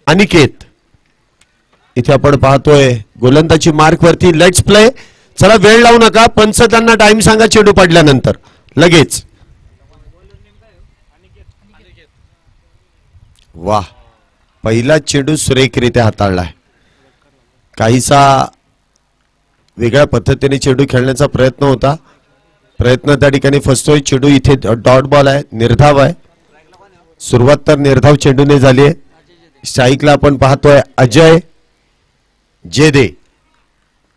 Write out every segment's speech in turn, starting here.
अनिकेत इथे आपण पाहतोय गोलंदाजी मार्क वरती. Let's play. चला वेळ लावू नका. पंच त्यांना टाइम सांगा चेंडू पडल्यानंतर लगेच. वाह, पहिला चेंडू सुरेखरित्या हाताळलाय. काहीसा वेगळ्या पद्धतीने चेंडू खेळण्याचा प्रयत्न होता. प्रयत्न त्या ठिकाणी फसतोय. चेंडू इथे डॉट बॉल आहे, निर्धाव आहे. सुरुवात तर निर्धाव चेंडूने झाली आहे. स्ट्राईकला आपण पाहतोय अजय जेदे.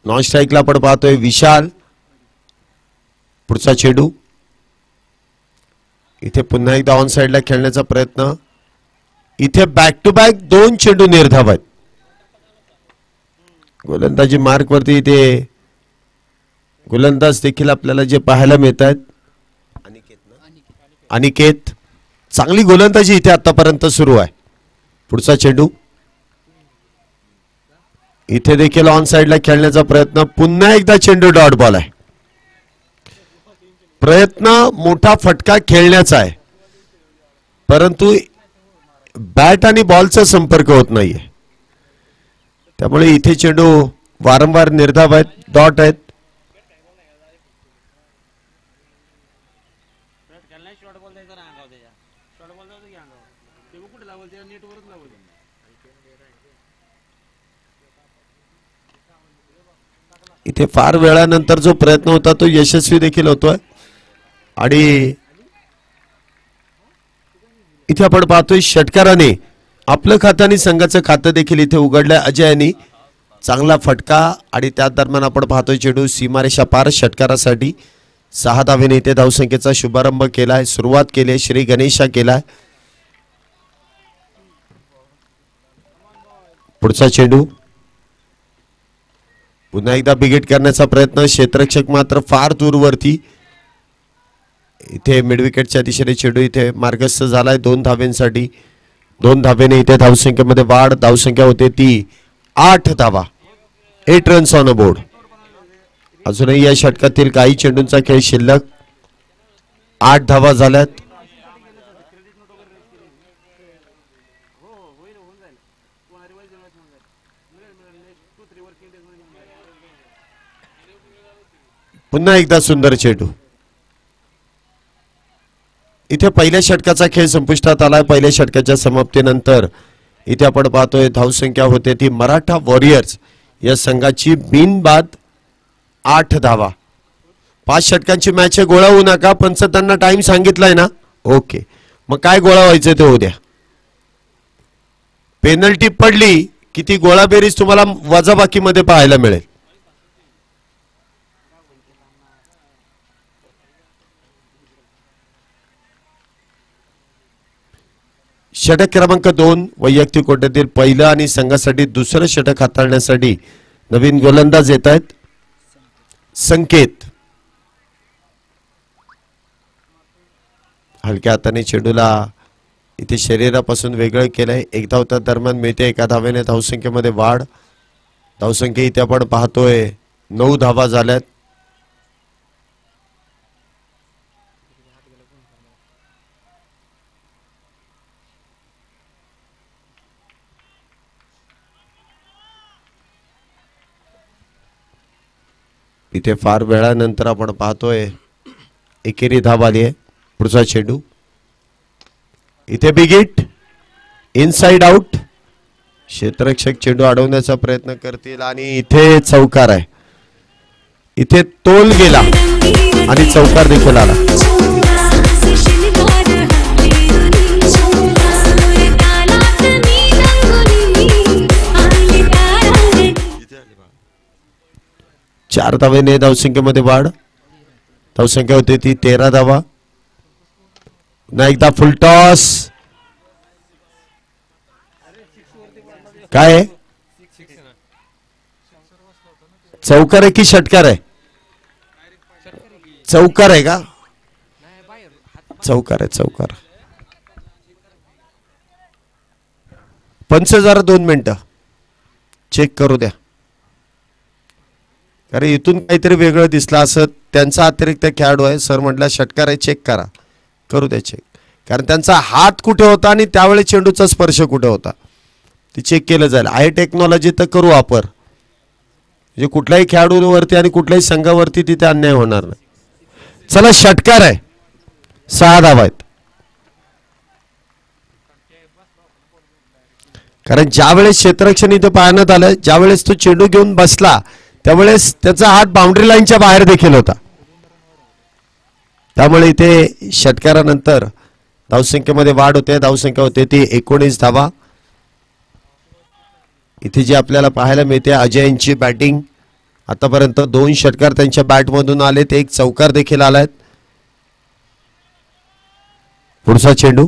नॉन स्ट्राईकला आपण पाहतोय विशाल. पुढचा चेंडू इथे पुन्हा एकदा ऑन साइडला खेळण्याचा प्रयत्न. इथे बॅक टू बॅक 2 चेंडू निर्धाव आहेत. गोलंदाजी मार्क वरती इथे गोलंदाज देखील आपल्याला जे पाहायला मिळत आहेत. अनिकेत चांगली गोलंदाजी इथे आतापर्यंत सुरू आहे. पुढचा चेंडू इथे देखील ऑन साइडला खेळण्याचा प्रयत्न. पुन्हा एकदा चेंडू डॉट बॉल आहे. प्रयत्न मोठा फटका खेळण्याचा आहे, परंतु बॅट आणि बॉलचा संपर्क होत नाहीये. त्यामुळे इथे चेंडू वारंवार निर्धाव आहेत, डॉट आहेत. इथे फार वेळानंतर जो प्रयत्न होता तो यशस्वी देखील होतोय. आणि इथे आपण पाहतोय षटकाराने आपलं खातं आणि संघाचं खातं देखील इथे उघडलंय. अजयनी चांगला फटका आणि त्या दरम्यान आपण पाहतोय चेंडू सीमारेषा पार. षटकारासाठी 6 धावेने इथे धावसंख्येचा शुभारंभ केलाय. सुरुवात केली श्री गणेशा केलाय. पुढचा चेंडू पुन्हा एकदा बिगेट करण्याचा प्रयत्न. क्षेत्ररक्षक मात्र फार दूरवरती. इथे मिडविकेटच्या दिशेने चेंडू इथे मार्गस्थ झालाय 2 धावेंसाठी. 2 धावेने इथे धावसंख्येमध्ये वाढ. धावसंख्या होते ती 8 धावा. 8 रन्स ऑन अ बोर्ड. अजूनही या षटकातील काही चेंडूंचा खेळ शिल्लक. 8 धावा झाल्यात. पुन्हा एकदा सुंदर चेंडू. इथे पहिल्या षटकाचा खेळ संपुष्टात आलाय. पहिल्या षटकाच्या समाप्तीनंतर इथे आपण पाहतोय धावसंख्या होते ती मराठा वॉरियर्स या संघाची बिनबाद 8 धावा. 5 षटकांची मॅच आहे. गोळा होऊ नका. पंच त्यांना टाइम सांगितलाय ना. ओके, मग काय गोळा व्हायचं ते उद्या. पेनल्टी पडली की ती गोळाबेरीज तुम्हाला वजाबाकीमध्ये पाहायला मिळेल. षटक क्रमांक 2 वैयक्तिक कोट्यातील पहिलं आणि संघासाठी दुसरं षटक हाताळण्यासाठी नवीन गोलंदाज येत आहेत. संकेत हलक्या हाताने चेंडूला इथे शरीरापासून वेगळं केलंय. 1 धाव त्या दरम्यान मिळते. 1 धावेने धावसंख्येमध्ये वाढ. धावसंख्या इथे आपण पाहतोय 9 धावा झाल्यात. इथे फार वेळानंतर आपण पाहतोय एकेरी धाव आली आहे. पुढचा चेंडू इथे बिगिट इनसाइड आउट. क्षेत्ररक्षक चेंडू अडवण्याचा प्रयत्न करतील आणि इथे चौकार आहे. इथे तोल गेला आणि चौकार देखील आला. चार धावेने धावसंख्येमध्ये वाढ. धावसंख्या होती ती 13 धावा. पुन्हा एकदा फुल टॉस. काय चौकार आहे की षटकार आहे? चौकार आहे का? चौकार आहे. चौकार. पंच जरा 2 मिनिटं चेक करू द्या. कारण इथून काहीतरी वेगळं दिसलं असं त्यांचा अतिरिक्त खेळाडू आहे. सर म्हटलं षटकार आहे, चेक करा. करू द्या चेक. कारण त्यांचा हात कुठे होता आणि त्यावेळी चेंडूचा स्पर्श कुठे होता ते चेक केलं जाईल. आहे टेक्नॉलॉजी तर करू वापर, म्हणजे कुठल्याही खेळाडूवरती आणि कुठल्याही संघावरती तिथे अन्याय होणार नाही. चला षटकार आहे, 6 धावा आहेत. कारण ज्या वेळेस क्षेत्ररक्षण इथे पाहण्यात आलं, ज्या वेळेस तो चेंडू घेऊन बसला त्यावेळेस त्याचा हात बाउंड्री लाईनच्या बाहेर देखील होता. त्यामुळे इथे षटकारानंतर धावसंख्येमध्ये वाढ होते. धावसंख्या होते ती 19 धावा. इथे जी आपल्याला पाहायला मिळते अजयची बॅटिंग, आतापर्यंत 2 षटकार त्यांच्या बॅटमधून आलेत, 1 चौकार देखील आलाय. पुढचा चेंडू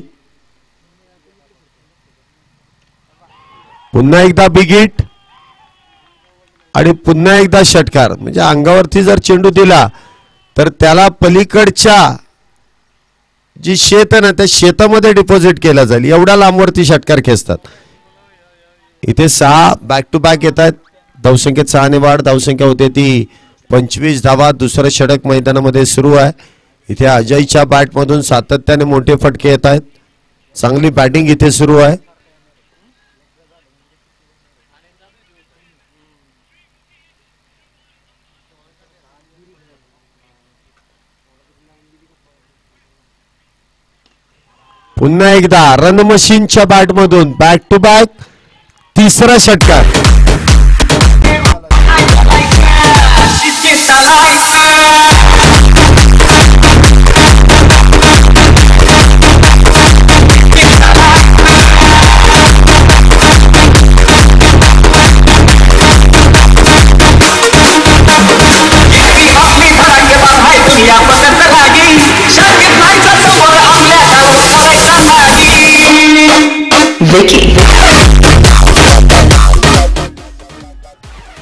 पुन्हा एकदा बिग हिट आणि पुन्हा एकदा षटकार. म्हणजे अंगावरती जर चेंडू दिला तर त्याला पलीकडच्या जी शेत आहे ना त्या शेतामध्ये डिपॉझिट केला जाईल, एवढ्या लांबवरती षटकार खेचतात. इथे 6 बॅक टू बॅक येत आहेत. धावसंख्येत 6 ने वाढ. धावसंख्या होते ती 25 धावा. दुसरं षटक मैदानामध्ये सुरू आहे. इथे अजयच्या बॅटमधून सातत्याने मोठे फटके येत आहेत. चांगली बॅटिंग इथे सुरू आहे. पुन्हा एकदा रन मशीनच्या बॅटमधून बॅक टू बॅक तिसरा षटकार.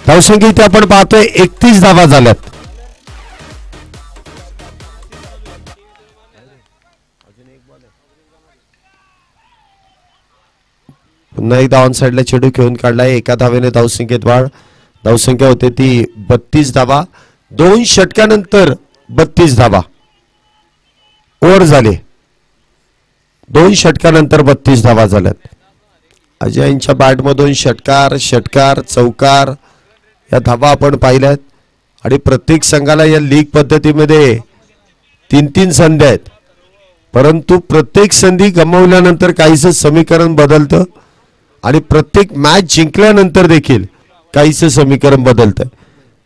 धावसंख्या इथे आपण पाहतोय 31 धावा झाल्यात. पुन्हा एकदा ऑन साइडला चेंडू खेळून काढलाय. एका धावेने धावसंख्येत वाढ. धावसंख्या होते ती 32 धावा. 2 षटकानंतर 32 धावा. ओव्हर झाले. 2 षटकानंतर 32 धावा झाल्यात. अजयच्या बॅटमधून षटकार षटकार चौकार या धावा आपण पाहिल्यात. आणि प्रत्येक संघाला या लीग पद्धतीमध्ये 3-3 संधी आहेत. परंतु प्रत्येक संधी गमावल्यानंतर काहीसं समीकरण बदलतं आणि प्रत्येक मॅच जिंकल्यानंतर देखील काहीसं समीकरण बदलतं.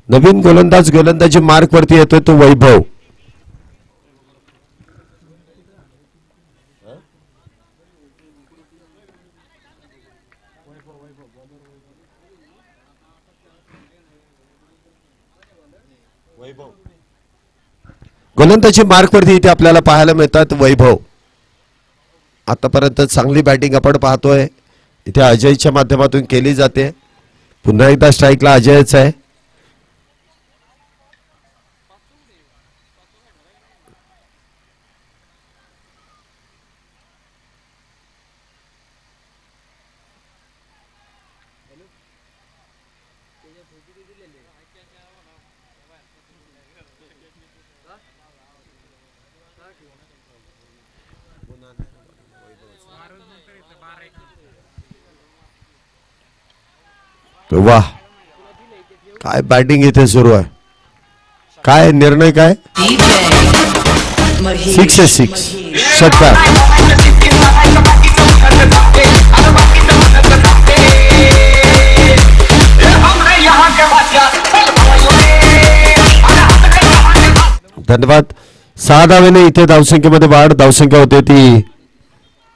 नवीन गोलंदाजी मार्कवरती येतोय तो वैभव. गोलंदाजी मार्कवरती इथे आपल्याला पाहायला मिळतात वैभव. आतापर्यंत चांगली बॅटिंग आपण पाहतोय इथे अजयच्या माध्यमातून केली जाते. पुन्हा एकदा स्ट्राईकला अजयच आहे. वाह, काय बॅटिंग इथे सुरू आहे. काय निर्णय काय 6 षटकार. धन्यवाद. 6 धावेने इथे धावसंख्येमध्ये वाढ. धावसंख्या होते ती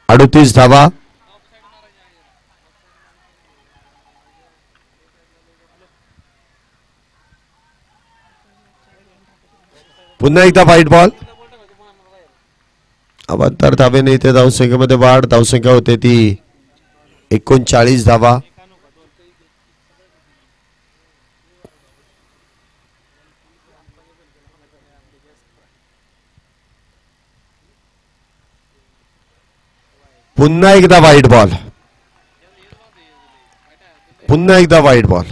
38 धावा. पुन्हा एकदा व्हाईट बॉल. अवांतर धावेने इथे धावसंख्येमध्ये वाढ. धावसंख्या होते ती 39 धावा. पुन्हा एकदा व्हाईट बॉल. पुन्हा एकदा व्हाईट बॉल.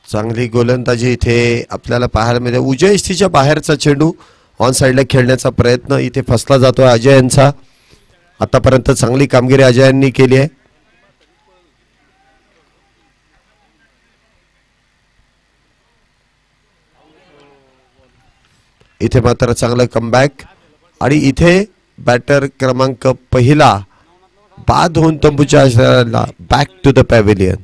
चांगली गोलंदाजी इथे आपल्याला पाहायला मिळते. उजव्या इष्टीच्या बाहेरचा चेंडू ऑन साइडला खेळण्याचा प्रयत्न इथे फसला जातोय अजय यांचा. आतापर्यंत चांगली कामगिरी अजय यांनी केली आहे. इथे मात्र चांगलं कमबॅक आणि इथे बॅटर क्रमांक पहिला बाद होऊन तंबूच्या आश्रयाला बॅक टू द पॅव्हिलियन.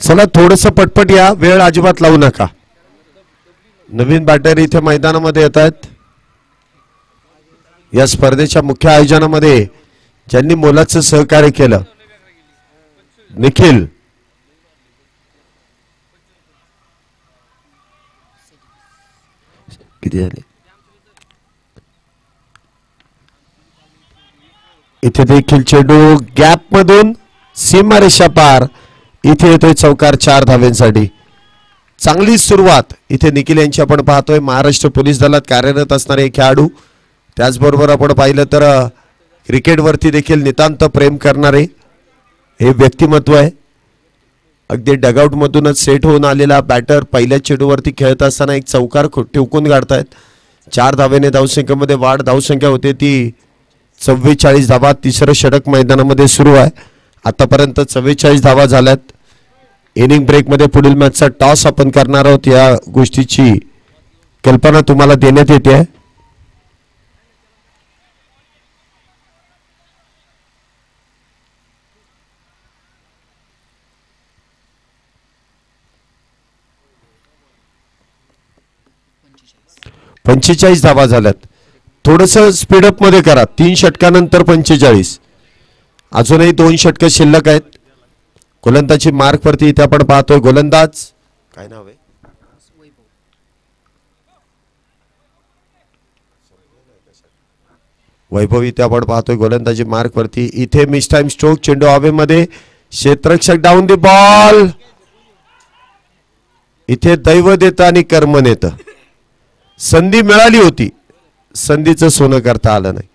चला थोडस पटपट या, वेळ अजिबात लावू नका. नवीन बॅटर इथे मैदानामध्ये येत आहेत. या स्पर्धेच्या मुख्य आयोजनामध्ये ज्यांनी मोलाचं सहकार्य केलं, निखिल किती झाले. इथे देखील चेंडू गॅप मधून सीमारेषा पार. इथे येतोय चौकार 4 धाव्यांसाठी. चांगली सुरुवात इथे निखिल यांची आपण पाहतोय. महाराष्ट्र पोलीस दलात कार्यरत असणारे खेळाडू, त्याचबरोबर आपण पाहिलं तर क्रिकेटवरती देखील नितांत प्रेम करणारे हे व्यक्तिमत्व आहे. अगदी डगआउट मधूनच सेट होऊन आलेला बॅटर पहिल्या चेंडूवरती खेळत असताना एक चौकार ठोकून काढतायत. 4 धावेने धावसंख्येमध्ये वाढ. धावसंख्या होते ती 44 धावा. तिसरं षटक मैदानामध्ये सुरू आहे. आतापर्यंत 44 धावा झाल्यात. इनिंग ब्रेक मध्ये पुढील मॅचचा टॉस आपण करणार आहोत. या गोष्टीची कल्पना तुम्हाला देण्यात येते आहे. पंचेचाळीस धावा झाल्यात. थोडस स्पीडअप मध्ये करा. 3 षटकानंतर 45. अजूनही 2 षटक शिल्लक आहेत. गोलंदाजी मार्क वरती इथे आपण पाहतोय. गोलंदाज काय नाव आहे, वैभव. इथे आपण पाहतोय गोलंदाजी मार्क वरती. इथे मिस टाइम स्ट्रोक. चेंडू हवेमध्ये. क्षेत्ररक्षक डाऊन द बॉल. इथे दैव देतं आणि कर्म नेतं. संधी मिळाली होती, संधीचं सोनं करता आलं नाही.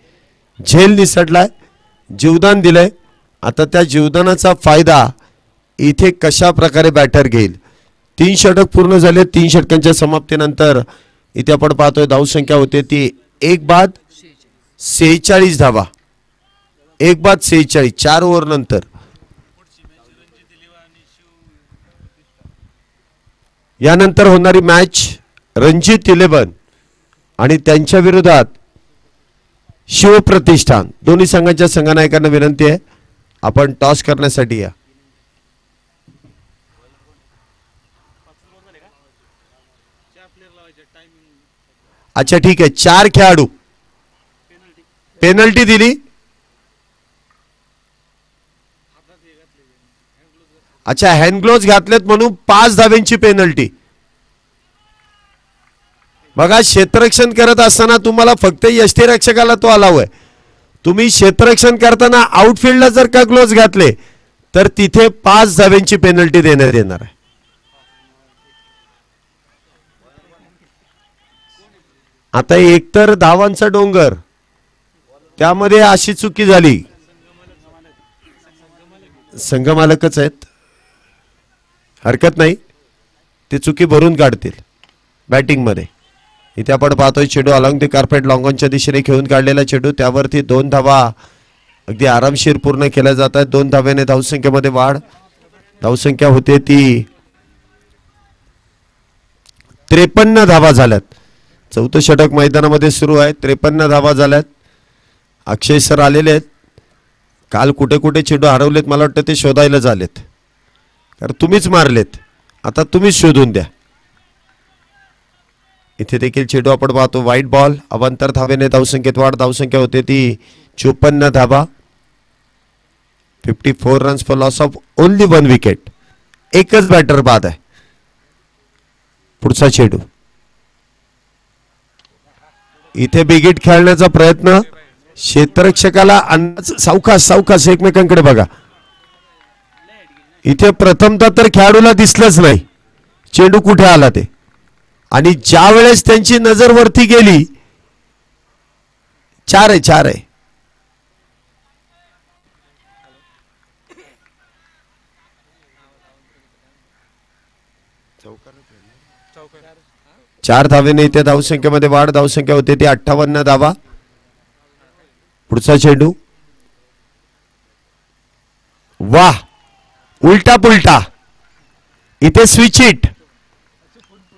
झेल निसटलाय, जीवदान दिलंय. आता त्या जीवदानाचा फायदा इथे कशा प्रकारे बॅटर घेईल. 3 षटक पूर्ण झाले. 3 षटकांच्या समाप्तीनंतर इथे आपण पाहतोय धावसंख्या होते ती 1 बाद 46 धावा. 1 बाद 46 4 ओव्हर नंतर. यानंतर होणारी मॅच रणजित 11 आणि त्यांच्या विरोधात शिवप्रतिष्ठान. दोन्ही संघांच्या संघनायकांना विनंती आहे आपण टॉस करण्यासाठी या. अच्छा ठीक आहे. 4 खेळाडू. पेनल्टी दिली. अच्छा हँड ग्लोव्ज घातलेत म्हणून 5 धाव्यांची पेनल्टी. बघा क्षेत्ररक्षण करत असताना तुम्हाला फक्त यष्टीरक्षकाला तो अलाव आहे. तुम्ही क्षेत्ररक्षण करताना आउटफील्डला जर का ग्लोव्ज घातले तर तिथे 5 धाव्यांची पेनल्टी देण्यात येणार आहे. आता एकतर धावांचा डोंगर, त्यामध्ये अशी चुकी झाली. संघमालकच आहेत, हरकत नाही, ते चुकी भरून काढतील बॅटिंग मध्ये. इथे आपण पाहतोय चेंडू अलॉंग द कार्पेट लॉंगॉनच्या दिशेने खेळून काढलेला चेंडू. त्यावरती 2 धावा अगदी आरामशीर पूर्ण केल्या जात आहेत. 2 धाव्याने धावसंख्येमध्ये वाढ. धावसंख्या होते ती 53 धावा झाल्यात. 4थं षटक मैदानामध्ये सुरू आहे. 53 धावा झाल्यात. अक्षय सर आलेले आहेत. काल कुठे कुठे चेंडू हरवलेत मला वाटतं ते शोधायला झालेत, कारण तुम्हीच मारलेत. आता तुम्हीच शोधून द्या. इथे देखील चेंडू आपण पाहतो वाईट बॉल. अवांतर धावेने धावसंख्येत वाढ. धावसंख्या होते ती 54 धावा. 54 runs for loss of only 1 wicket. एकच बॅटर बाद आहे. पुढचा चेंडू इथे बिगिट खेळण्याचा प्रयत्न. क्षेत्ररक्षकाला अंदाज. सावकाश सावकाश एकमेकांकडे बघा. इथे प्रथमतः तर खेळाडूला दिसलंच नाही चेंडू कुठे आला ते, आणि ज्या वेळेस त्यांची नजर वरती गेली. 4 आहे 4 आहे. चार धावेने इथे धावसंख्येमध्ये वाढ. धावसंख्या होते ती 58 धावा. पुढचा चेंडू. वाह, उलटा पुलटा. इथे switch hit.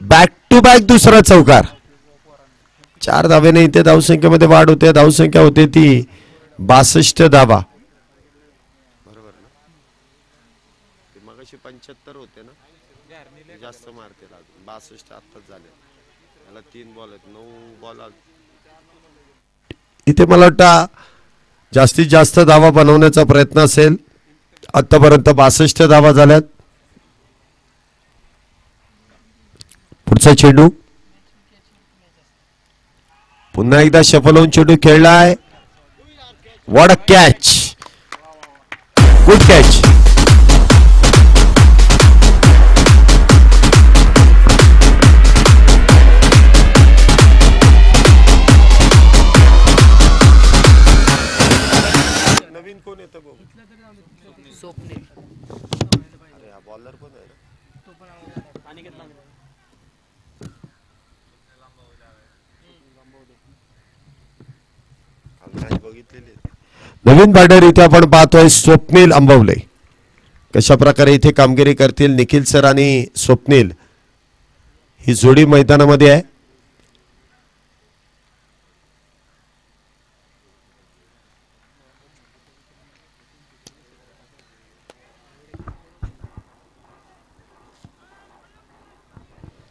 Back to back दुसरा चौकार. 4 धावेने इथे धावसंख्येमध्ये वाढ होते. धावसंख्या होते ती 62 धावा. बरोबर ना. मगाशी 75 होते ना, जास्त मारते 62 आत्ताच झाले. त्याला 3 बॉल आहेत, 9 बॉल. इथे मला वाटतं जास्तीत जास्त धावा बनवण्याचा प्रयत्न असेल. आतापर्यंत 62 धावा झाल्यात. पुढचा चेंडू. पुन्हा एकदा शफल होऊन चेंडू खेळलाय. What a catch. Good catch. नवीन कोण येतं भाऊ? स्वप्नील. अरे हा बॉलर कोण आहे? तो पण आणि घेतला. नवीन बॅटर इथे आपण पाहतोय स्वप्नील अंबवले. कशा प्रकारे इथे कामगिरी करतील निखिल सर आणि स्वप्नील. ही जोडी मैदानामध्ये आहे.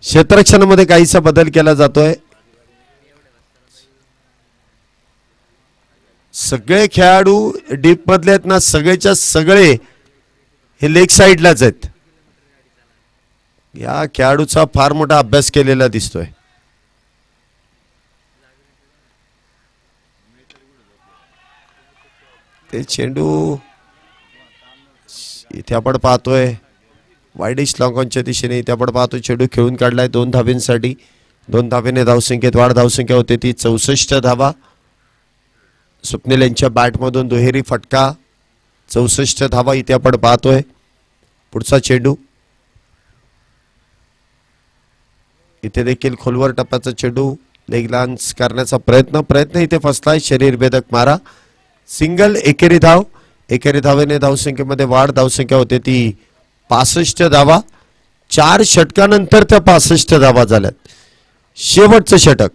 क्षेत्ररक्षणामध्ये काहीसा बदल केला जातोय. सगळे खेळाडू डीप मधले आहेत ना, सगळेच्या सगळे हे लेग साइडलाच आहेत. या खेळाडूचा फार मोठा अभ्यास केलेला दिसतोय. ते चेंडू इथे आपण पाहतोय वाईडिश लॉंगॉनच्या दिशेने. इथे आपण पाहतो चेंडू खेळून काढलाय 2 धावेंसाठी. 2 धावेने धावसंख्येत वाढ. धावसंख्या होते ती 64 धावा. स्वप्नील यांच्या बॅटमधून दुहेरी फटका. 64 धावा इथे आपण पाहतोय. पुढचा चेंडू. इथे देखील खोलवर टप्प्याचा चेंडू लेग लांच करण्याचा प्रयत्न इथे फसलाय. शरीर भेदक मारा. सिंगल. एकेरी धाव. एकेरी धावेने धावसंख्येमध्ये वाढ. धावसंख्या होते ती 65 धावा. 4 षटकानंतर त्या 65 धावा झाल्यात. शेवटचं षटक.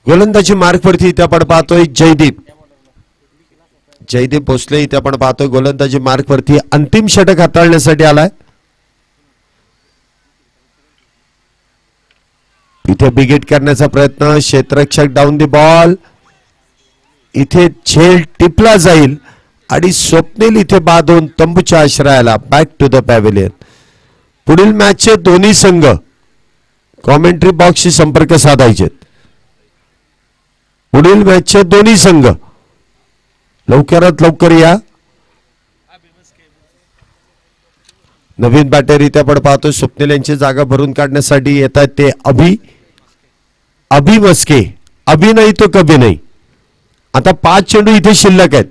गोलंदाजी मार्कवरती इथे आपण पाहतोय जयदीप भोसले. इथे आपण पाहतोय गोलंदाजी मार्कवरती अंतिम षटक हाताळण्यासाठी आलाय. इथे बिगेट करण्याचा प्रयत्न. क्षेत्ररक्षक डाऊन दी बॉल. इथे झेल टिपला जाईल आणि स्वप्नील इथे बांधून तंबूच्या आश्रयाला बॅक टू द पॅव्हिलियन. पुढील मॅचचे दोन्ही संघ कॉमेंट्री बॉक्सशी संपर्क साधायचे. पुढील मॅचचे दोन्ही संघ लवकरात लवकर या. नवीन बॅटर इथे आपण पाहतोय स्वप्नील यांची जागा भरून काढण्यासाठी येत आहेत ते अभि मस्के. अभि नाही तो कभी नाही. आता 5 चेंडू इथे शिल्लक आहेत.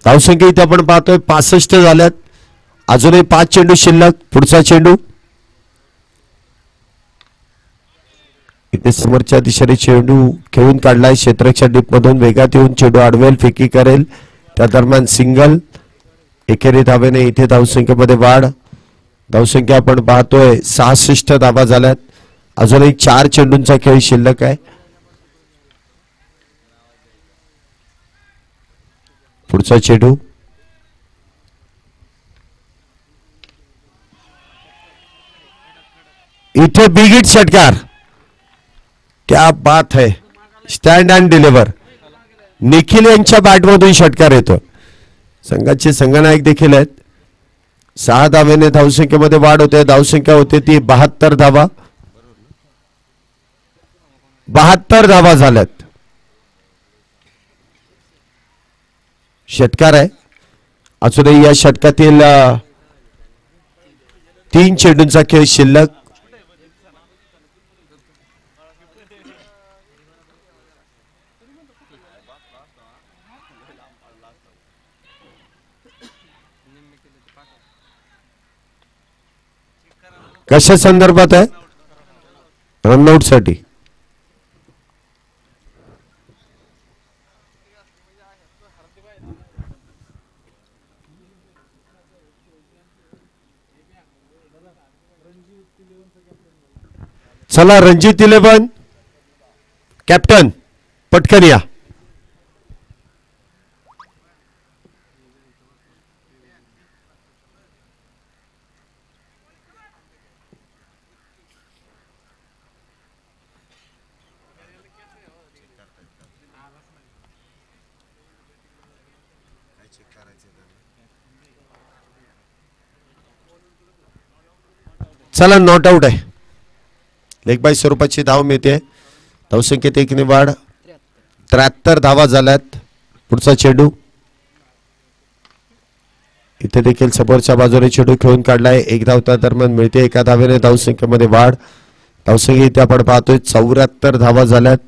धावसंख्या इथे आपण पाहतोय 65 झाल्यात. अजूनही 5 चेंडू शिल्लक. पुढचा चेंडू. इथे समोरच्या दिशेने चेंडू खेळून काढलाय. क्षेत्ररक्षक डीप मधून वेगात येऊन चेंडू अडवेल, फेकी करेल. त्या दरम्यान सिंगल. एकेरी धावेने इथे धावसंख्येमध्ये वाढ. धावसंख्या आपण पाहतोय 66 धावा झाल्यात. अजूनही 4 चेंडूंचा खेळ शिल्लक आहे. पुढचा चेंडू इथे बिग हिट षटकार. क्या बात है. Stand and deliver. निखिल यांच्या बॅटमधून षटकार येतो. संघाचे संघनायक देखील आहेत. 6 धावेने धावसंख्येमध्ये वाढ होते. धावसंख्या होते ती 72 धावा. 72 धावा झाल्यात. षटकार आहे. अजूनही या षटकातील 3 चेंडूंचा खेळ शिल्लक. कशा संदर्भात आहे. रनआउट साठी. चला रणजित 11 कॅप्टन पटकन या. चला नॉट आउट आहे. लेग बाय स्वरूपाची धाव मिळते. धावसंख्येत 1 ने वाढ. 73 धावा झाल्यात. पुढचा चेंडू इथे देखील समोरच्या बाजूने चेंडू खेळून काढलाय. 1 धाव त्या दरम्यान मिळते. 1 धावेने धावसंख्येमध्ये वाढ. धावसंख्या इथे आपण पाहतोय 74 धावा झाल्यात.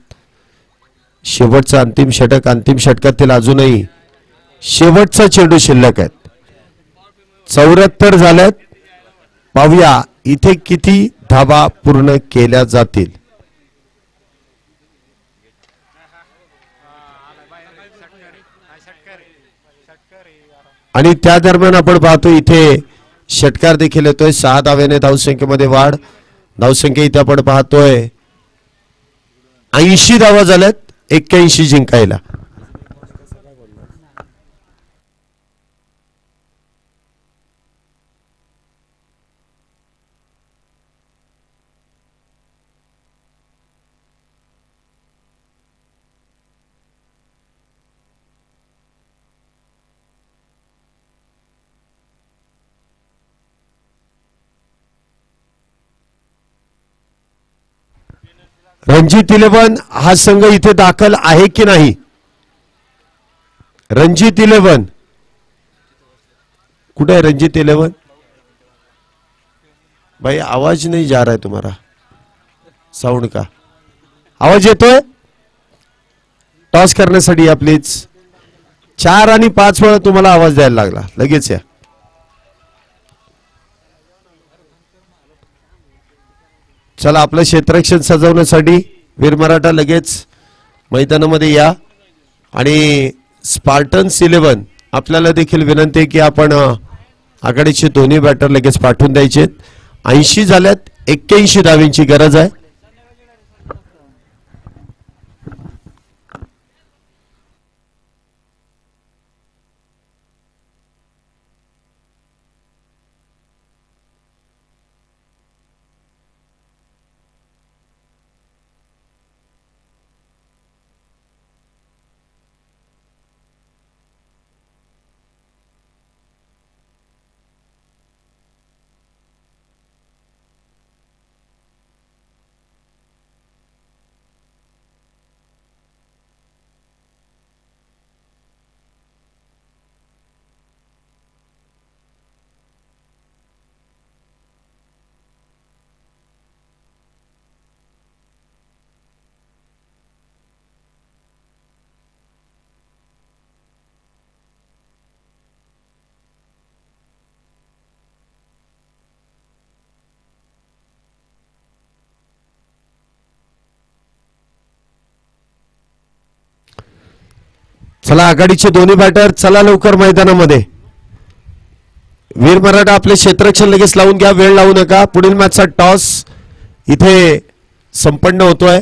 शेवटचं अंतिम षटक. अंतिम षटकातील अजूनही शेवटचा चेंडू शिल्लक आहेत. 74 झाल्यात. पाहूया इथे किती धावा पूर्ण केल्या जातील. आणि त्या दरम्यान आपण पाहतो इथे षटकार देखील येतोय. 6 धावेने धावसंख्येमध्ये वाढ. धावसंख्या इथे आपण पाहतोय 80 धावा झाल्यात. 81 जिंकायला. रणजित 11 हा संघ इथे दाखल आहे की नाही. रणजित 11 कुठे है. रणजित 11 भाई आवाज नहीं जा रहा है तुम्हारा. साउंड का आवाज येतोय. टॉस करण्यासाठी या प्लीज. 4 आणि 5 वेळा तुम्हाला आवाज द्यायला लागला. लगेच या. चला आपलं क्षेत्ररक्षण सजवण्यासाठी वीर मराठा लगेच मैदानामध्ये या. आणि स्पार्टन्स 11 आपल्याला देखील विनंती आहे की आपण आघाडीचे दोन्ही बॅटर लगेच पाठवून द्यायचे. 80 झाल्यात. 81 धावींची गरज आहे. चला आघाडीचे दोन्ही बॅटर चला लवकर मैदानामध्ये. वीर मराठा आपले क्षेत्ररक्षण लगेच लावून घ्या, वेळ लावू नका. पुढील मॅचचा टॉस इथे संपन्न होतोय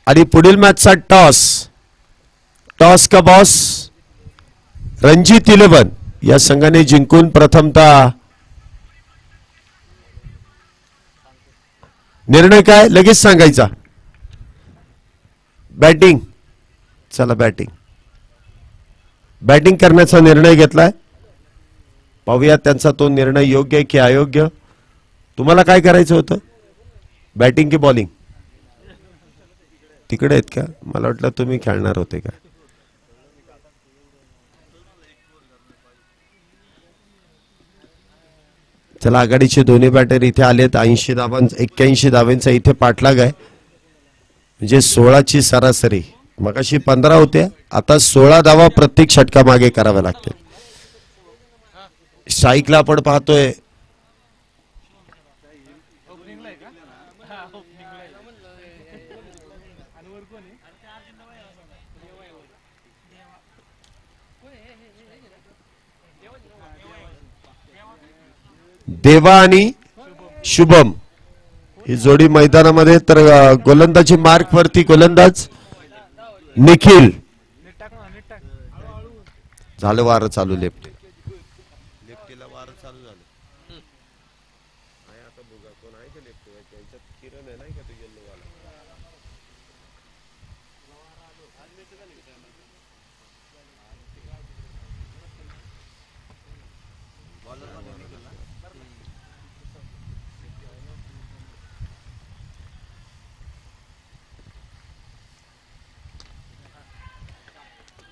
आणि पुढील मॅचचा टॉस का बॉस रणजित 11 या संघाने जिंकून प्रथमतः निर्णय काय लगेच सांगायचा. बॅटिंग, चला बॅटिंग करण्याचा निर्णय घेतलाय. पाहूया त्यांचा तो निर्णय योग्य आहे की अयोग्य. तुम्हाला काय करायचं होतं, बॅटिंग की बॉलिंग? तिकडे आहेत का? मला वाटलं तुम्ही खेळणार होते का. चला, आघाडीचे दोन्ही बॅटर इथे आलेत. 81 धावांचा इथे पाठलाग आहे. म्हणजे 16ची सरासरी. मगाशी 15 होत्या, आता 16 धावा प्रत्येक षटका मागे कराव्या लागतील. स्ट्राईकला आपण पाहतोय देवा आणि शुभम ही जोडी मैदानामध्ये. तर गोलंदाजी मार्क वरती गोलंदाज निखिल. झालं वार चालू लेफ्ट.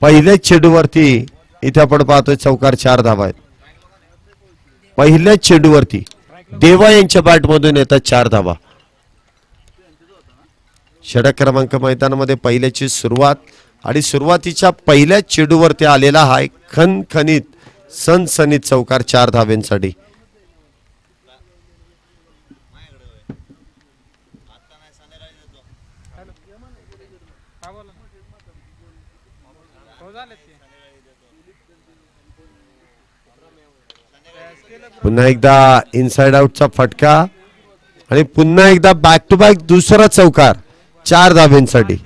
पहिल्याच चेंडूवरती इथे आपण पाहतोय चौकार 4 धावा आहेत. पहिल्याच चेंडूवरती देवा यांच्या बॅटमधून येतात 4 धावा. षटक क्रमांक मैदानामध्ये पहिल्याची सुरुवात आणि सुरुवातीच्या पहिल्याच चेंडूवरती आलेला हा एक खणखणीत सनसनीत चौकार 4 धाव्यांसाठी. पुन्हा एकदा इनसाइड आउटचा फटका आणि पुन्हा एकदा बॅक टू बॅक दुसरा चौकार 4 धाव्यांसाठी.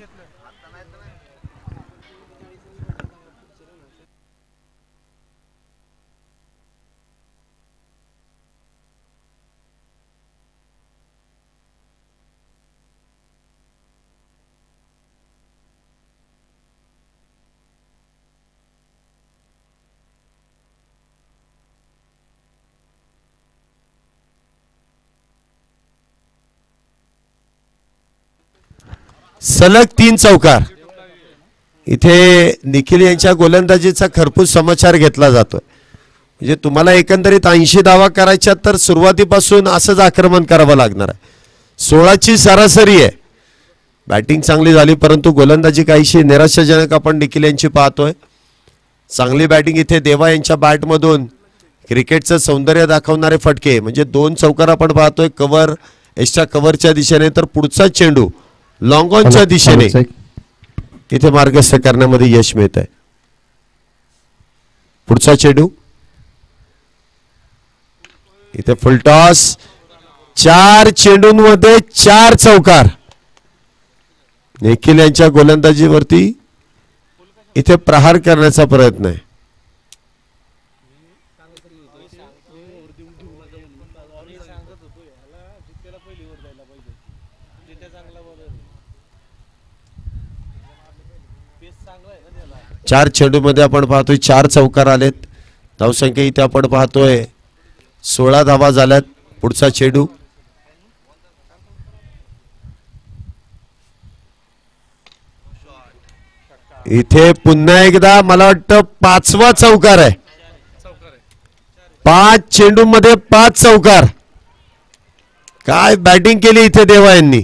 सलग 3 चौकार. इथे निखिल यांच्या गोलंदाजीचा खरपूस समाचार घेतला जातोय. म्हणजे तुम्हाला एकंदरीत 80 धावा करायच्या तर सुरुवातीपासून असंच आक्रमण करावं लागणार आहे. 16ची सरासरी आहे. बॅटिंग चांगली झाली परंतु गोलंदाजी काहीशी निराशाजनक आपण निखिल यांची पाहतोय. चांगली बॅटिंग इथे देवा यांच्या बॅटमधून. क्रिकेटचं सौंदर्य दाखवणारे फटके म्हणजे 2 चौकार आपण पाहतोय. कव्हर एक्स्ट्रा कव्हरच्या दिशेने तर पुढचा चेंडू लॉंग ऑनच्या दिशेने इथे मार्गस्थ करण्यामध्ये यश मिळत आहे. पुढचा चेंडू इथे फुल टॉस. 4 चेंडूंमध्ये 4 चौकार. निखिल यांच्या गोलंदाजीवरती इथे प्रहार करण्याचा प्रयत्न आहे. चार चेंडूमध्ये आपण पाहतोय 4 चौकार आलेत. धावसंख्या इथे आपण पाहतोय 16 धावा झाल्यात. पुढचा चेंडू इथे पुन्हा एकदा मला वाटतं 5वा चौकार आहे. 5 चेंडूमध्ये 5 चौकार. काय बॅटिंग केली इथे देवा यांनी.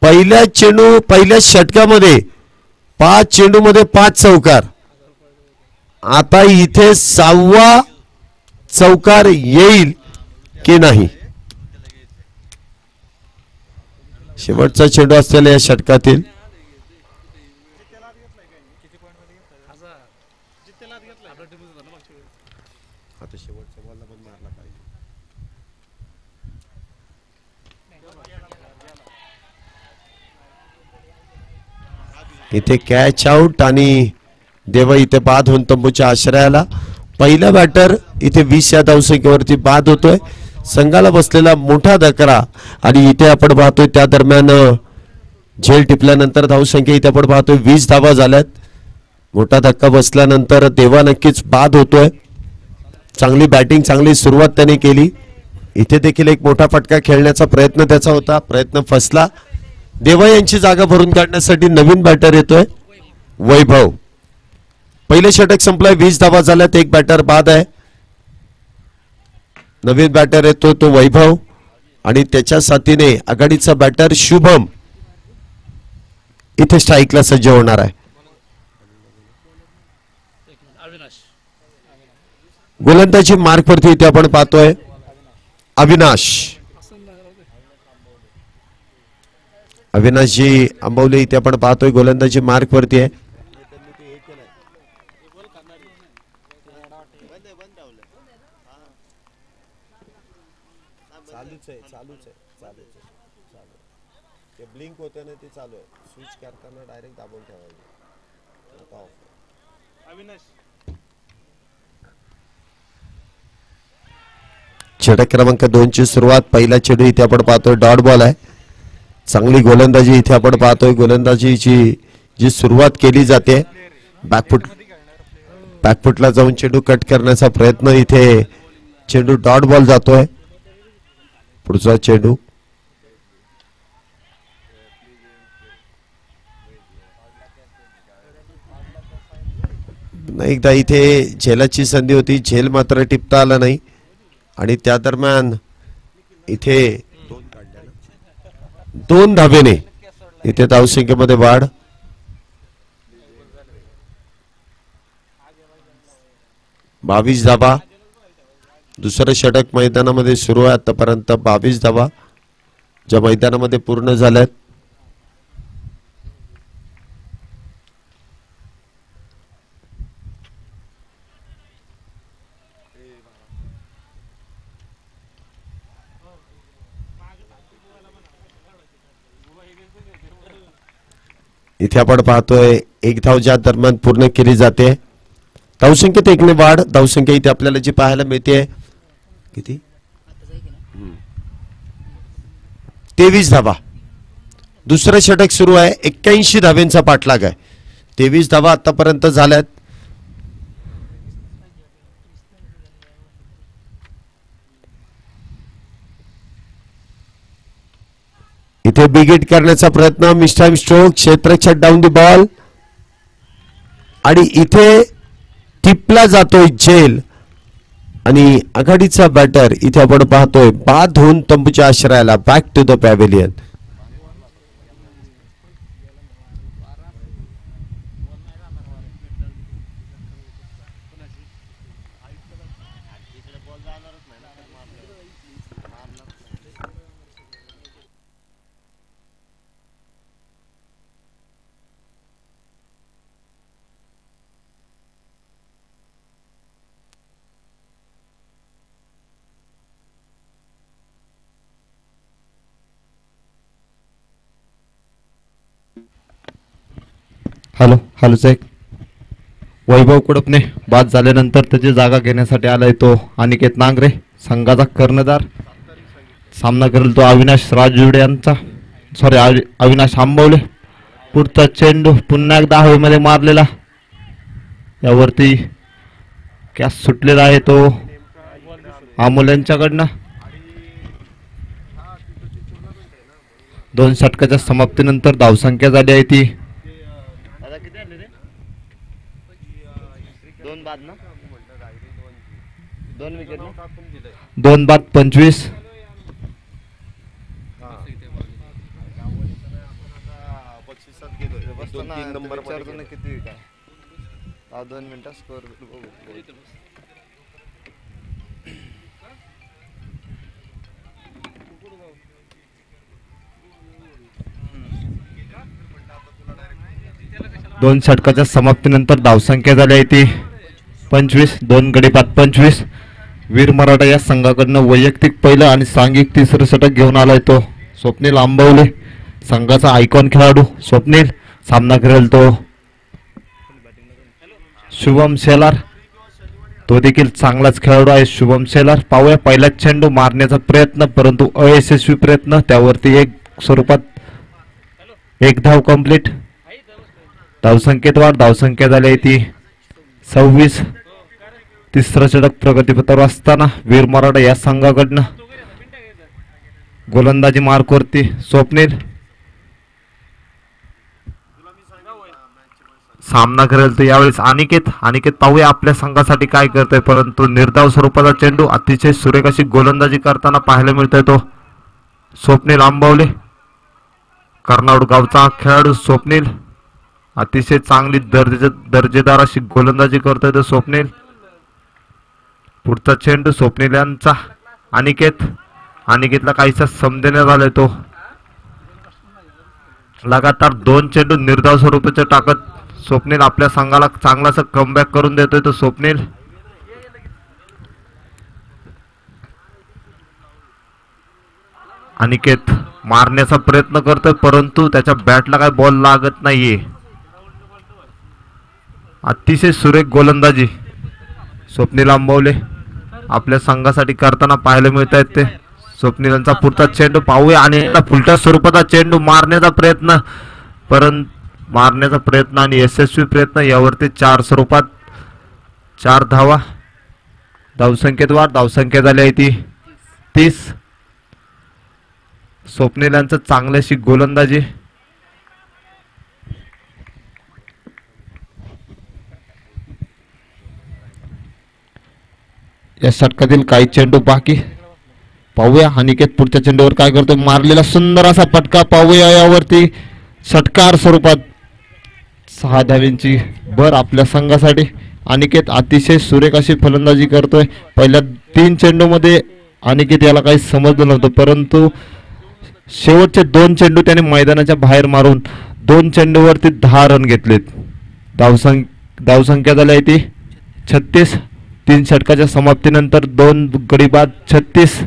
पहिल्या षटकामध्ये 5 चेंडूमध्ये 5 चौकार. आता इथे 6वा चौकार येईल की नाही. शेवटचा चेंडू असलेल्या या षटकातील आता शेवटच्या बॉलला पण मारला पाहिजे. इथे कॅच आउट आणि देवा इथे बाद होऊन तंबूच्या आश्रयाला. पहिला बॅटर इथे 20 या धावसंख्येवरती बाद होतोय. संघाला बसलेला मोठा धक्का आणि इथे आपण पाहतोय त्या दरम्यान झेल टिपल्यानंतर धावसंख्या इथे आपण पाहतोय 20 धावा झाल्यात. मोठा धक्का बसल्यानंतर देवा नक्कीच बाद होतोय. चांगली बॅटिंग चांगली सुरुवात त्याने केली. इथे देखील एक मोठा फटका खेळण्याचा प्रयत्न त्याचा होता, प्रयत्न फसला. देवा यांची जागा भरून काढण्यासाठी नवीन बॅटर येतोय वैभव. पहिले षटक संपलंय, 20 धावा झाल्यात, एक बॅटर बाद आहे. नवीन बॅटर येतो तो वैभव आणि त्याच्या साथीने आघाडीचा बॅटर शुभम इथे स्ट्राईकला सज्ज होणार आहे. गोलंदाजी मार्क वरती इथे आपण पाहतोय अविनाशजी आंबवले इथे आपण पाहतोय गोलंदाजी मार्क वरती आहे. ब्लिंक होते ना ते चालू आहे, स्विच करताना डायरेक्ट दाबून ठेवायचं. षटक क्रमांक 2 ची सुरुवात. पहिला चेंडू इथे आपण पाहतोय डॉट बॉल आहे. चांगली गोलंदाजी इथे आपण पाहतोय. गोलंदाजीची जी सुरुवात केली जाते बॅकफुटला जाऊन चेंडू कट करण्याचा प्रयत्न. इथे चेंडू डॉट बॉल जातोय. पुढचा चेंडू एकदा इथे झेलाची संधी होती, झेल मात्र टिपता आला नाही आणि त्या दरम्यान इथे 2 धावेने इथे धावसंख्येमध्ये वाढ. बावीस धावा. दुसरं षटक मैदानामध्ये सुरू आहे. आतापर्यंत 22 धावा ज्या मैदानामध्ये पूर्ण झाल्यात. इथे आपण पाहतोय एक धाव ज्या दरम्यान पूर्ण केली जाते. धावसंख्येत 1 ने वाढ. धावसंख्या इथे आपल्याला जी पाहायला मिळते किती 23 धावा. दुसरं षटक सुरू आहे. 81 धावेंचा पाठलाग आहे. 23 धावा आतापर्यंत झाल्यात. इथे बिग हिट करण्याचा प्रयत्न. मिस्टाइम स्ट्रोक, क्षेत्ररक्षक डाऊन द बॉल आणि इथे टिपला जातोय झेल आणि आघाडीचा बॅटर इथे आपण पाहतोय बाद होऊन तंबूच्या आश्रयाला back to the pavilion. Hello check. Vaibhav कडपने बाद झाल्यानंतर त्याची जागा घेण्यासाठी आलाय तो अनिकेत नांगरे, संघाचा कर्णधार. सामना करेल तो अविनाश राजूडे यांचा, अविनाश आंबवले. पुढचा चेंडू पुन्हा एकदा हवेमध्ये मारलेला. यावरती कॅच सुटलेला आहे तो अमोल यांच्याकडनं. 2 षटकाच्या समाप्तीनंतर धावसंख्या झाली आहे ती 2 बाद 25. किती 2 मिनिटं स्कोर. षटकाच्या समाप्तीनंतर धावसंख्या झाली आहे ती 25. 2 गडी बाद 25. वीर मराठा या संघाकडनं वैयक्तिक पहिलं आणि सांघिक तिसरं षटक घेऊन आलाय तो स्वप्नील आंबवले, संघाचा आयकॉन खेळाडू स्वप्नील. सामना करेल तो शुभम शेलार, तो देखील चांगलाच खेळाडू आहे शुभम शेलार. पाहूया पहिलाच चेंडू मारण्याचा प्रयत्न परंतु अयशस्वी प्रयत्न, त्यावरती एक स्वरूपात एक धाव कंप्लीट. धावसंख्येत वाढ, धावसंख्या झाली ती 26. तिसरं षटक प्रगतीपथावर असताना वीर मराठा या संघाकडनं गोलंदाजी मार्कवरती स्वप्नील. सामना करेल तर यावेळेस अनिकेत पाहूया आपल्या संघासाठी काय करतोय, परंतु निर्धाव स्वरूपाचा चेंडू अतिशय सुरेख अशी गोलंदाजी करताना पाहायला मिळतोय तो स्वप्नील आंबवले. कर्नाड गावचा खेळाडू स्वप्नील अतिशय चांगली दर्जेदार अशी गोलंदाजी करतोय तो स्वप्नील. पुढचा चेंडू स्वप्नील यांचा अनिकेतला काहीसा समजण्यात आलाय तो. लगातार 2 चेंडू निर्धाव स्वरूपाचे टाकत स्वप्नील आपल्या संघाला चांगलासा कमबॅक करून देतोय तो स्वप्नील. अनिकेत मारण्याचा प्रयत्न करतोय परंतु त्याच्या बॅटला काय बॉल लागत नाहीये. अतिशय सुरेख गोलंदाजी स्वप्नील आंबवले आपल्या संघासाठी करताना पाहायला मिळत आहेत ते. स्वप्नीलांचा पुढचा चेंडू पाहूया आणि फुलट्या स्वरूपाचा चेंडू मारण्याचा प्रयत्न आणि यशस्वी प्रयत्न, यावरती 4 स्वरूपात 4 धावा. धावसंख्येत वाढ, धावसंख्या झाली आहे ती 30. स्वप्नीलांचं चांगल्याशी गोलंदाजी. या षटकातील काही चेंडू बाकी. पाहूया अनिकेत पुढच्या चेंडूवर काय करतोय, मारलेला सुंदर असा फटका पाहूया. यावरती षटकार स्वरूपात 6 धावांची भर आपल्या संघासाठी. अनिकेत अतिशय सुरेख अशी फलंदाजी करतोय. पहिल्या 3 चेंडूमध्ये अनिकेत याला काही समजलं नव्हतं परंतु शेवटचे 2 चेंडू त्याने मैदानाच्या बाहेर मारून 2 चेंडूवरती 10 रन घेतलेत. धावसंख्या झाली आहे ती 36. 3 षटकाच्या समाप्तीनंतर 2 गडी बाद 36.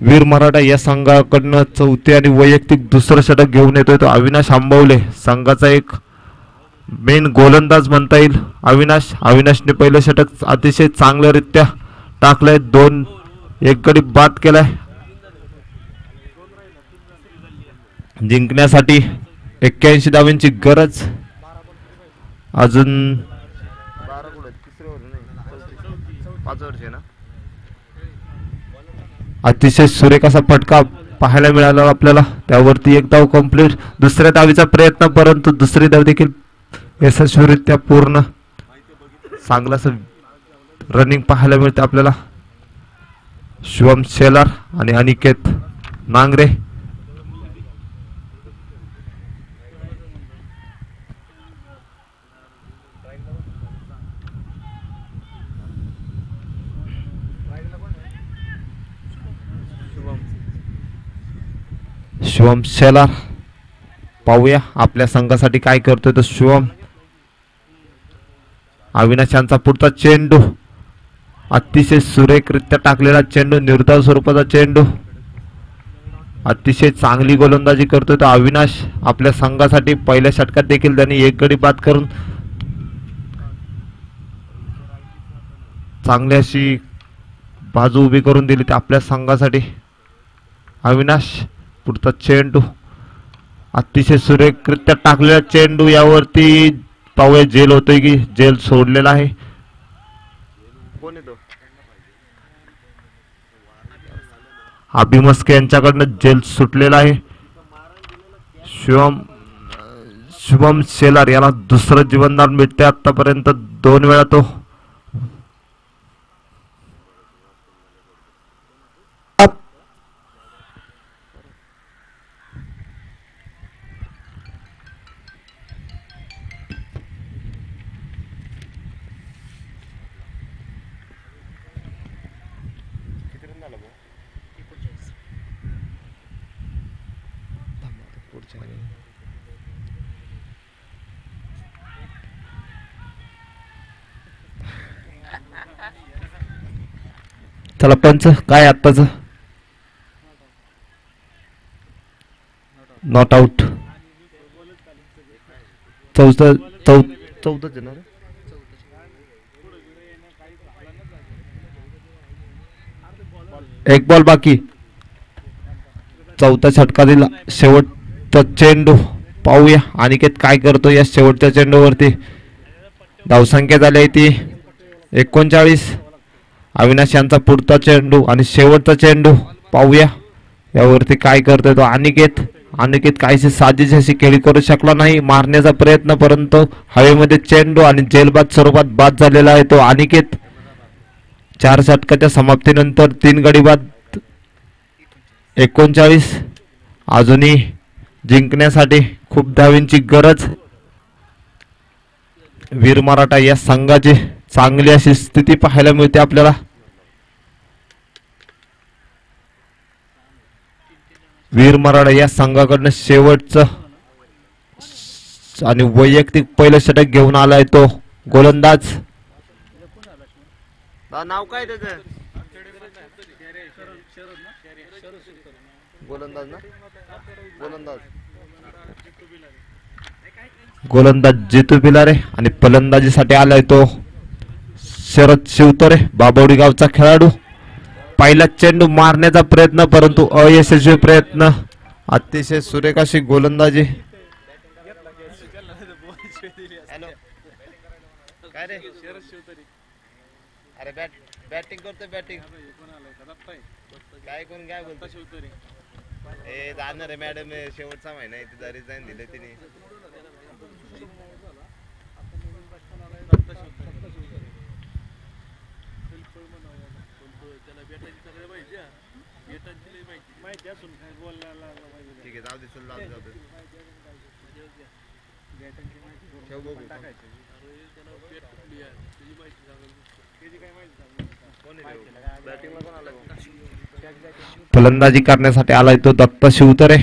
वीर मराठा या संघाकडनं चौथे आणि वैयक्तिक दुसरं षटक घेऊन येतोय तो अविनाश आंबवले, संघाचा एक मेन गोलंदाज म्हणता येईल. अविनाशने पहिलं षटक अतिशय चांगल्यारीत्या टाकलंय. 1 गडी बाद केलाय. जिंकण्यासाठी 81 धावांची गरज. अजून 5 वर्ष ना. अतिशय सुरेख असा फटका पाहायला मिळाला आपल्याला. त्यावरती 1 धाव कंप्लीट. दुसऱ्या धावीचा प्रयत्न परंतु दुसरी धाव देखील यशस्वीरित्या पूर्ण. चांगलाच रनिंग पाहायला मिळते आपल्याला. शुभम शेलार आणि अनिकेत नांगरे. शुभम शेलार पाहूया आपल्या संघासाठी काय करतोय तो शुभम. अविनाश यांचा पुढचा चेंडू अतिशय सुरेखरित्या टाकलेला चेंडू, निर्धाव स्वरूपाचा चेंडू. अतिशय चांगली गोलंदाजी करतोय तो अविनाश आपल्या संघासाठी. पहिल्या षटकात देखील त्यांनी 1 गडी बाद करून चांगली अशी बाजू उभी करून दिली ते आपल्या संघासाठी. अविनाश पुढचा चेंडू अतिशय सुरेखरित्या टाकलेला चेंडू. यावरती पाहूया जेल होतोय की जेल सोडलेला आहे. कोण येतो? अभिमस्के यांच्याकडनं जेल सुटलेला आहे. शुभम शेलार याला दुसरं जीवनदान मिळते. आतापर्यंत 2 वेळा तो चला पंच काय आत्ताच नॉट आउट. चौथंच आहे ना रे? एक बॉल बाकी. चौथा षटका दिला. शेवटचा चेंडू पाहूया अनिकेत काय करतो या शेवटच्या चेंडूवरती. धावसंख्या झाली आहे ती 39. अविनाश यांचा पुढचा चेंडू आणि शेवटचा चेंडू पाहूया यावरती काय करतोय तो अनिकेत. अनिकेत काहीशी साजेशी अशी खेळी करू शकला नाही मारण्याचा प्रयत्न, परंतु हवेमध्ये चेंडू आणि जेलबाद स्वरूपात बाद झालेला आहे तो अनिकेत. 4 षटकाच्या समाप्तीनंतर 3 गडी बाद. 39. अजूनही जिंकण्यासाठी खूप धावींची गरज. वीर मराठा या संघाची चांगली अशी स्थिती पाहायला मिळते आपल्याला. वीर मराठा या संघाकडनं शेवटचं आणि वैयक्तिक पहिलं षटक घेऊन आलाय तो गोलंदाज. नाव काय त्याचं? गोलंदाज ना? गोलंदाज जितू बिलारे आणि फलंदाजीसाठी आलाय तो शरद शिवतरे, बाबवडी गावचा खेळाडू. पहिला चेंडू मारण्याचा प्रयत्न परंतु अयशस्वी प्रयत्न. अतिशय सुरेख अशी गोलंदाजी. काय रे? अरे बॅटिंग करतोय बॅटिंग. काय कोण काय बोलतो? ए जाणार आहे मॅडम, शेवटचा महिना आहे तिथं रिझाईन दिले तिने. ठीक आहे, जाऊ दे चल जाऊ दे. फलंदाजी करण्यासाठी आलाय तो दत्त शिवतरे.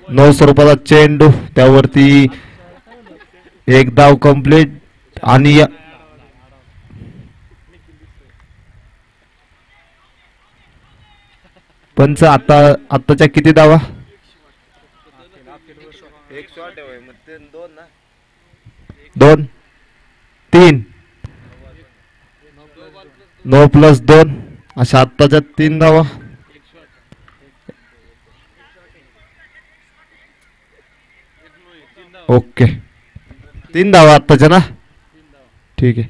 नऊ स्वरूपाचा चेंडू त्यावरती एक धाव कंप्लीट. आणि पंच आताच्या किती धावा? एक शॉट आहे मग ते 2 ना? 2 3 9 + 2 अशा आत्ताच्या 3 धावा. ओके 3 धावा आत्ताच्या ना? ठीक आहे.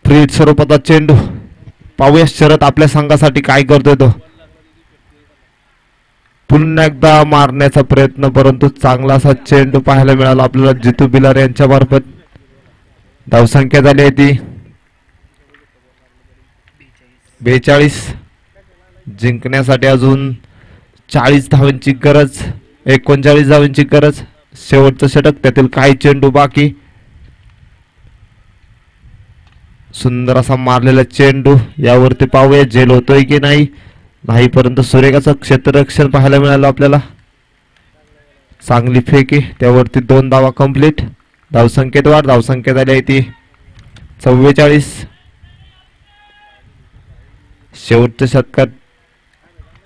फ्री स्वरूपाचा चेंडू पाहूया शरद आपल्या संघासाठी काय करतोय तो. पुन्हा एकदा मारण्याचा प्रयत्न परंतु चांगला असा चेंडू पाहायला मिळाला आपल्याला जितू बिलारे यांच्या मार्फत. धावसंख्या झाली आहे ती 42. जिंकण्यासाठी अजून 40 धावांची गरज. 39 धावांची गरज. शेवटचं षटक त्यातील काही चेंडू बाकी. सुंदर असा मारलेला चेंडू यावरती पाहूया झेल होतोय की नाही. नाही परंतु सुरेखाचं क्षेत्ररक्षण पाहायला मिळालं आपल्याला. चांगली फेक आहे त्यावरती 2 धावा कंप्लीट. धावसंख्येत वाढ. धावसंख्या झाली आहे ती 44. शेवटच्या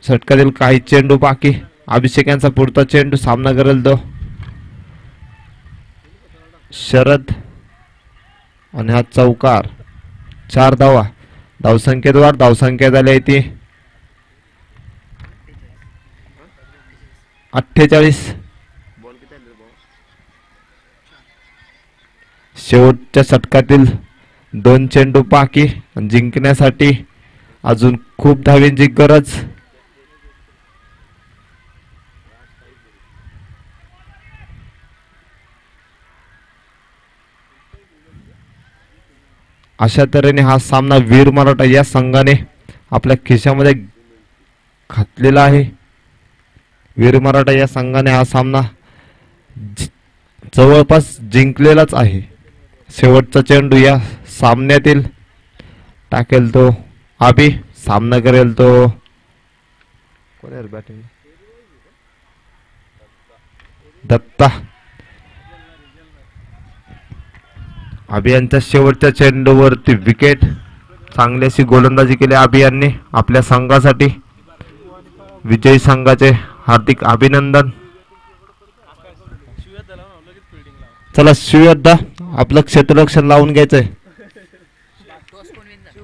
षटकातील काही चेंडू बाकी. अभिषेक यांचा पुढचा चेंडू सामना करेल तो शरद आणि हा चौकार. 4 धावा. धावसंख्येत वाढ. धावसंख्या झाली आहे ती 48. शेवटच्या षटकातील 2 चेंडू बाकी. जिंकण्यासाठी अजून खूप धावांची गरज. अशा तऱ्हेने हा सामना वीर मराठा या संघाने आपल्या खिशामध्ये घातलेला आहे. वीर मराठा या संघाने हा सामना जवळपास जिंकलेलाच आहे. शेवटचा चेंडू या सामन्यातील टाकेल तो आबी. सामना करेल तो कोण आहे बॅटिंग? दत्ता. अभियानच्या शेवटच्या चेंडूवरती विकेट. चांगली अशी गोलंदाजी केली अभियानने आपल्या संघासाठी. विजयी संघाचे हार्दिक अभिनंदन. चला शिवयोद्धा आपलं क्षेत्ररक्षण लावून घ्यायचंय.